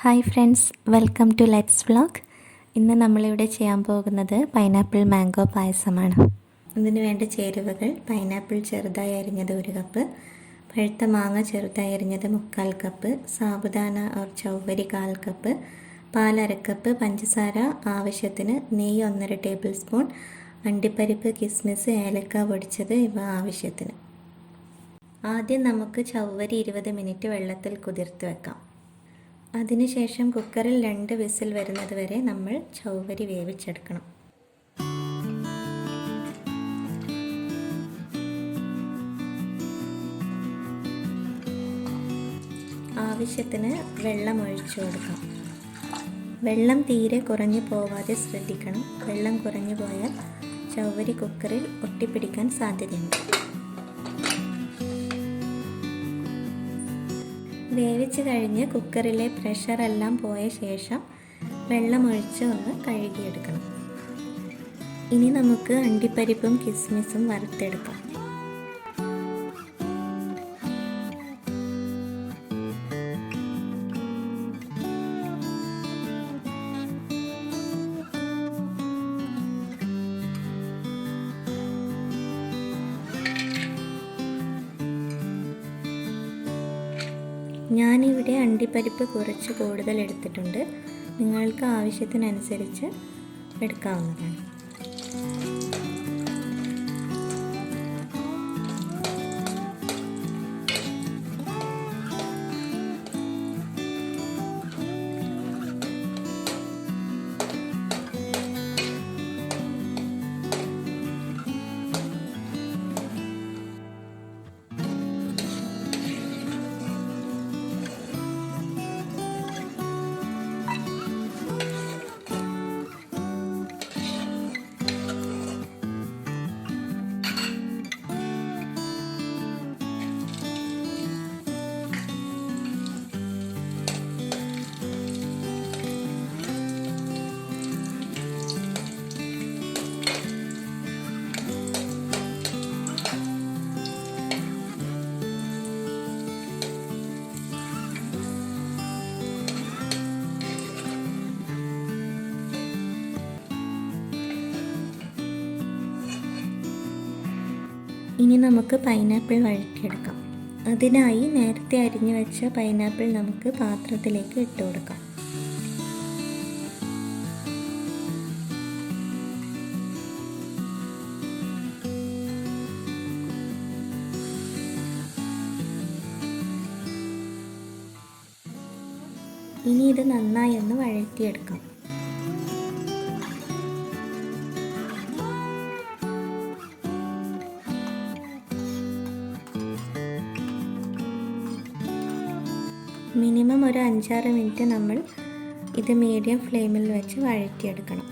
Hi friends, welcome to let's vlog. ഇന്ന് നമ്മളിവിടെ ചെയ്യാൻ പോകുന്നത് പൈനാപ്പിൾ മാംഗോ പായസമാണ്. ഇതിന് വേണ്ട ചേരുവകൾ: പൈനാപ്പിൾ ചെറുതായി അരിഞ്ഞത് 1 കപ്പ്, പഴുത്ത മാങ്ങ ചെറുതായി അരിഞ്ഞത് 3/4 കപ്പ്, സാബുദാന ഓർ ചൗവരി 1/4 കപ്പ്, പാൽ 1/2 കപ്പ്, പഞ്ചസാര ആവശ്യത്തിന്, നെയ്യ് 1.5 ടേബിൾ സ്പൂൺ, അണ്ടിപ്പരിപ്പ്, കിസ്മിസ്, ഏലക്ക പൊടിച്ചത് ഇവ ആവശ്യത്തിന്. ആദ്യം നമുക്ക് ചൗവരി 20 മിനിറ്റ് വെള്ളത്തിൽ കുതിർത്ത് വെക്കാം. അതിനുശേഷം കുക്കറിൽ 2 വിസിൽ വരുന്നത് വരെ നമ്മൾ ചൗവരി വേവിച്ചെടുക്കണം. ആവശ്യത്തിന് വെള്ളം ഒഴിച്ചു കൊടുക്കാം. വെള്ളം തീരെ കുറഞ്ഞു പോവാതെ ശ്രദ്ധിക്കണം. വെള്ളം കുറഞ്ഞു പോയാൽ ചൗവരി കുക്കറിൽ ഒട്ടിപ്പിടിക്കാൻ സാധ്യതയുണ്ട്. വേവിച്ച് കഴിഞ്ഞ് കുക്കറിലെ പ്രഷറെല്ലാം പോയ ശേഷം വെള്ളമൊഴിച്ച് ഒന്ന് കഴുകിയെടുക്കണം. ഇനി നമുക്ക് അണ്ടിപ്പരിപ്പും കിസ്മിസും വറുത്തെടുക്കാം. ഞാനിവിടെ അണ്ടിപ്പരിപ്പ് കുറച്ച് കൂടുതൽ എടുത്തിട്ടുണ്ട്. നിങ്ങൾക്ക് ആവശ്യത്തിനനുസരിച്ച് എടുക്കാവുന്നതാണ്. ഇനി നമുക്ക് പൈനാപ്പിൾ വഴറ്റിയെടുക്കാം. അതിനായി നേരത്തെ അരിഞ്ഞു വെച്ച പൈനാപ്പിൾ നമുക്ക് പാത്രത്തിലേക്ക് ഇട്ട് കൊടുക്കാം. ഇനി ഇത് നന്നായി ഒന്ന് വഴറ്റിയെടുക്കാം. മിനിമം ഒരു 5-6 മിനിറ്റ് നമ്മൾ ഇത് മീഡിയം ഫ്ലെയിമിൽ വെച്ച് വഴറ്റിയെടുക്കണം.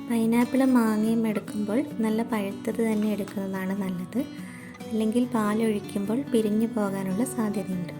പൈനാപ്പിളും മാങ്ങയും എടുക്കുമ്പോൾ നല്ല പഴുത്തത് തന്നെ എടുക്കുന്നതാണ് നല്ലത്. അല്ലെങ്കിൽ പാലൊഴിക്കുമ്പോൾ പിരിഞ്ഞു പോകാനുള്ള സാധ്യതയുണ്ട്.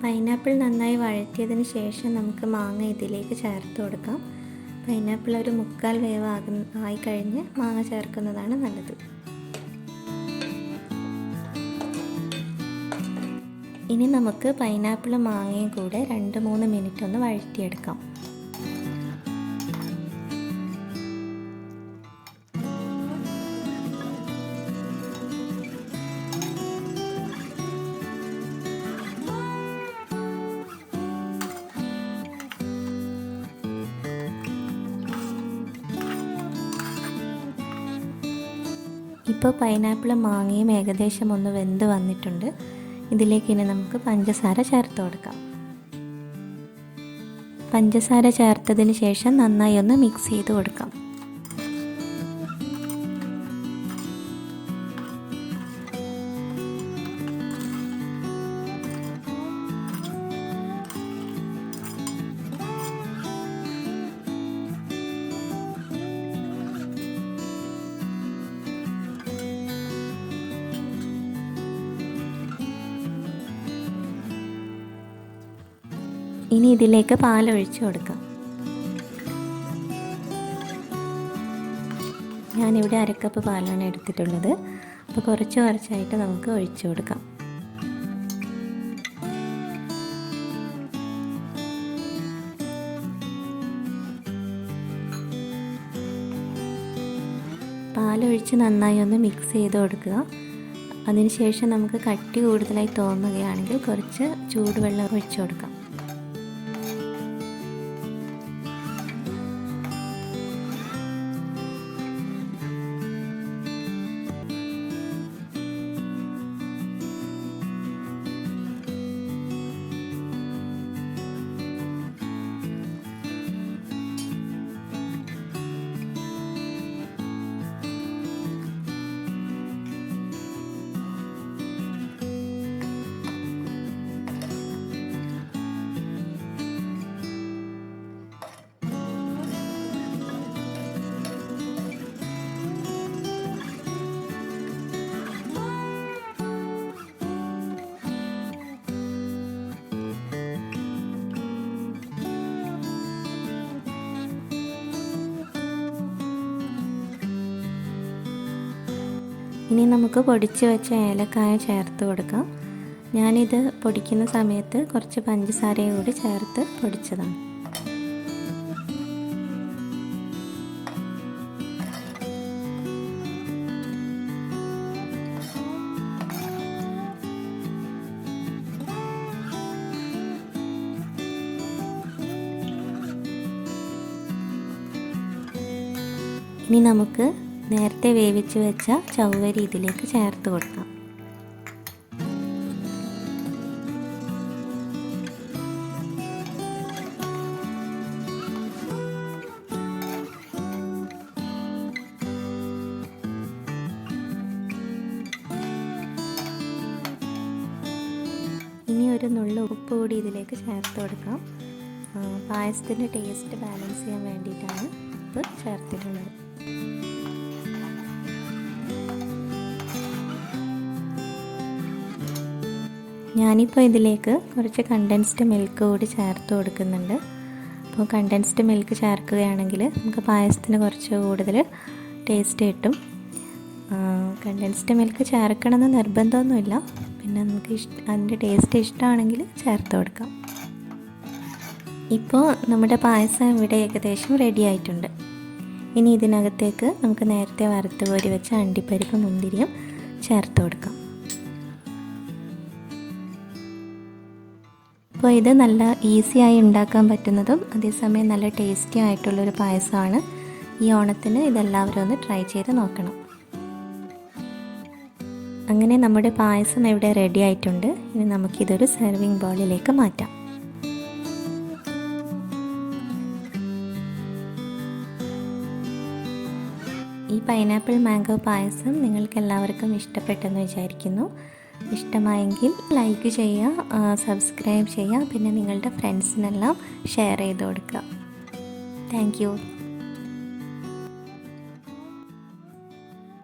പൈനാപ്പിൾ നന്നായി വഴറ്റിയതിന് ശേഷം നമുക്ക് മാങ്ങ ഇതിലേക്ക് ചേർത്ത് കൊടുക്കാം. പൈനാപ്പിൾ ഒരു 3/4 വേവ് ആയി കഴിഞ്ഞ് മാങ്ങ ചേർക്കുന്നതാണ് നല്ലത്. ഇനി നമുക്ക് പൈനാപ്പിളും മാങ്ങയും കൂടെ 2-3 മിനിറ്റ് ഒന്ന് വഴറ്റിയെടുക്കാം. ഇപ്പോൾ പൈനാപ്പിളും മാങ്ങയും ഏകദേശം ഒന്ന് വെന്ത് വന്നിട്ടുണ്ട്. ഇതിലേക്ക് ഇനി നമുക്ക് പഞ്ചസാര ചേർത്ത് കൊടുക്കാം. പഞ്ചസാര ചേർത്തതിന് ശേഷം നന്നായി ഒന്ന് മിക്സ് ചെയ്ത് കൊടുക്കാം. ഇനി ഇതിലേക്ക് പാലൊഴിച്ച് കൊടുക്കാം. ഞാനിവിടെ 1/2 കപ്പ് പാലാണ് എടുത്തിട്ടുള്ളത്. അപ്പോൾ കുറച്ചായിട്ട് നമുക്ക് ഒഴിച്ചു കൊടുക്കാം. പാലൊഴിച്ച് നന്നായി ഒന്ന് മിക്സ് ചെയ്ത് കൊടുക്കുക. അതിനുശേഷം നമുക്ക് കട്ടി കൂടുതലായി തോന്നുകയാണെങ്കിൽ കുറച്ച് ചൂടുവെള്ളം ഒഴിച്ചു കൊടുക്കാം. ഇനി നമുക്ക് പൊടിച്ച് വെച്ച ഏലക്കായ ചേർത്ത് കൊടുക്കാം. ഞാനിത് പൊടിക്കുന്ന സമയത്ത് കുറച്ച് പഞ്ചസാരയും കൂടി ചേർത്ത് പൊടിച്ചതാണ്. ഇനി നമുക്ക് നേരത്തെ വേവിച്ച് വെച്ച ചവ്വരി ഇതിലേക്ക് ചേർത്ത് കൊടുക്കാം. ഇനി ഒരു നുള്ളു ഉപ്പ് കൂടി ഇതിലേക്ക് ചേർത്ത് കൊടുക്കാം. പായസത്തിൻ്റെ ടേസ്റ്റ് ബാലൻസ് ചെയ്യാൻ വേണ്ടിയിട്ടാണ് ഉപ്പ് ചേർത്തിട്ടുള്ളത്. ഞാനിപ്പോൾ ഇതിലേക്ക് കുറച്ച് കണ്ടൻസ്ഡ് മിൽക്ക് കൂടി ചേർത്ത് കൊടുക്കുന്നുണ്ട്. അപ്പോൾ കണ്ടൻസ്ഡ് മിൽക്ക് ചേർക്കുകയാണെങ്കിൽ നമുക്ക് പായസത്തിന് കുറച്ച് കൂടുതൽ ടേസ്റ്റ് കിട്ടും. കണ്ടൻസ്ഡ് മിൽക്ക് ചേർക്കണമെന്ന് നിർബന്ധമൊന്നുമില്ല. പിന്നെ നമുക്ക് അതിൻ്റെ ടേസ്റ്റ് ഇഷ്ടമാണെങ്കിൽ ചേർത്ത് കൊടുക്കാം. ഇപ്പോൾ നമ്മുടെ പായസം ഇവിടെ ഏകദേശം റെഡി ആയിട്ടുണ്ട്. ഇനി ഇതിനകത്തേക്ക് നമുക്ക് നേരത്തെ വറുത്ത് കോരി വെച്ച അണ്ടിപ്പരിപ്പ് മുന്തിരിയും ചേർത്ത് കൊടുക്കാം. അപ്പോൾ ഇത് നല്ല ഈസിയായി ഉണ്ടാക്കാൻ പറ്റുന്നതും അതേസമയം നല്ല ടേസ്റ്റി ആയിട്ടുള്ളൊരു പായസമാണ്. ഈ ഓണത്തിന് ഇതെല്ലാവരും ഒന്ന് ട്രൈ ചെയ്ത് നോക്കണം. അങ്ങനെ നമ്മുടെ പായസം ഇവിടെ റെഡി ആയിട്ടുണ്ട്. ഇനി നമുക്കിതൊരു സെർവിങ് ബൗളിലേക്ക് മാറ്റാം. ഈ പൈനാപ്പിൾ മാംഗോ പായസം നിങ്ങൾക്ക് എല്ലാവർക്കും ഇഷ്ടപ്പെട്ടെന്ന് വിചാരിക്കുന്നു. ഇഷ്ടമായെങ്കിൽ ലൈക്ക് ചെയ്യുക, സബ്സ്ക്രൈബ് ചെയ്യുക, പിന്നെ നിങ്ങളുടെ ഫ്രണ്ട്സിനെല്ലാം ഷെയർ ചെയ്ത് കൊടുക്കുക. Thank you.